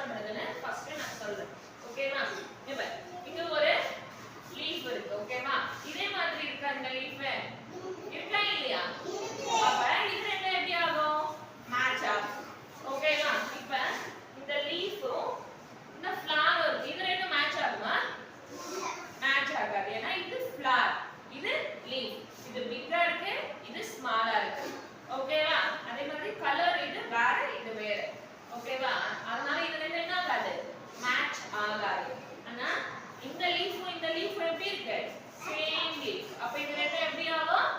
பண்றதுன்னு ஃபர்ஸ்ட் நான் சொல்றேன். ஓகேவா? இப்ப இங்க ஒரு லீஃப் இருக்கு. ஓகேவா? இதே மாதிரி இருக்க அந்த லீஃப் இருக்கா இல்லையா? அப்ப இது ரெண்டும் எப்படி ஆகும்? மேட்ச் ஆகும். ஓகேவா? இப்ப இந்த லீஃபும் இந்த ஃப்ளவரும் இது ரெண்டும் மேட்ச் ஆகுமா? மேட்ச் ஆகாது. ஏன்னா இது ஃப்ளவர், இது லீஃப். இது பிக்கா இருக்கு, இது ஸ்மாலா இருக்கு. ஓகேவா? அதே மாதிரி கலர் இது வேற, இது வேற. ஓகேவா? அதனால இது ரெண்டும் என்ன ஆகாது? மேட்ச் ஆகாது. ஆனா இந்த லீஃபும் இந்த லீஃபும் எப்படி இருக்கு? Same leaf. அப்ப இது ரெண்டும் எப்படி ஆகும்?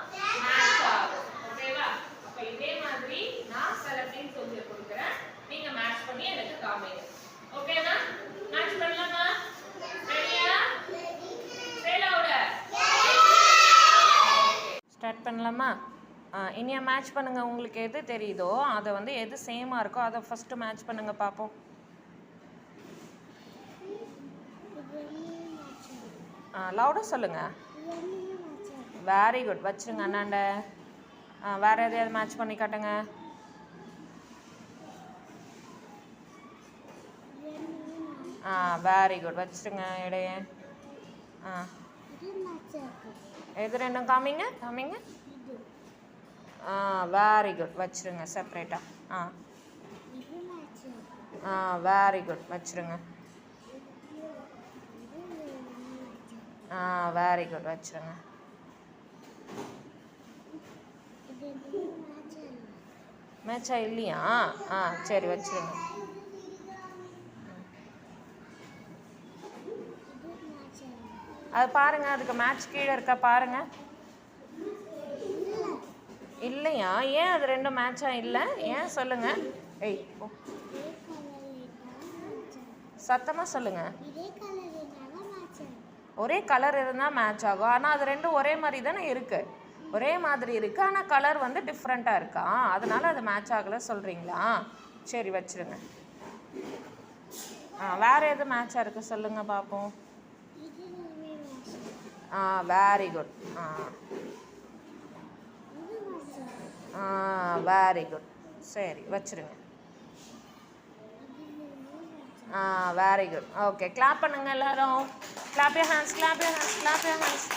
மேட்ச் ஆகும். ஓகேவா? அப்ப இதே மாதிரி நான் சில திங்ஸ் உங்களுக்கு கொடுக்கிறேன். நீங்க மேட்ச் பண்ணி எனக்கு காமிங்க. ஓகேவா? மேட்ச் பண்ணலாமா? ரெடியா? ஸ்டார்ட் பண்ணலாமா? இனியா மேட்ச் பண்ணுங்க. உங்களுக்கு எது தெரியுதோ அதை வந்து எது சேமா இருக்கோ அதை ஃபர்ஸ்ட் மேட்ச் பண்ணுங்க பார்ப்போம். லவுடாக சொல்லுங்க. Very good. வச்சுருங்க அண்ணாண்ட. வேற எதையாவது மேட்ச் பண்ணி காட்டுங்க. Very good. வச்சுருங்க இடைய. எது ரெண்டும் காமிங்க காமிங்க. Very good. வச்சுருங்க செப்பரேட்டாக. Very good. வச்சுருங்க. Very good. வச்சுருங்க. மேட்சா இல்லையா? சரி வச்சுருங்க. அது பாருங்க, அதுக்கு மேட்ச் கீழே இருக்கா பாருங்க. இல்லையா? ஏன் அது ரெண்டும் மேட்சா இல்லை? ஏன் சொல்லுங்க. ஏய் சத்தமாக சொல்லுங்க. ஒரே கலர் இருந்தால் மேட்ச் ஆகும். ஆனால் அது ரெண்டும் ஒரே மாதிரி தானே இருக்குது. ஒரே மாதிரி இருக்குது, ஆனால் கலர் வந்து டிஃப்ரெண்ட்டாக இருக்கா, அதனால் அது மேட்ச் ஆகலை சொல்கிறீங்களா? சரி வச்சுருங்க. வேறு எது மேட்சாக இருக்குது சொல்லுங்கள் பார்ப்போம். Very good. Very good. சரி வச்சுருங்க. Very good. ஓகே, கிளாப் பண்ணுங்க எல்லாரும். Clap your hands, clap your hands, clap your hands.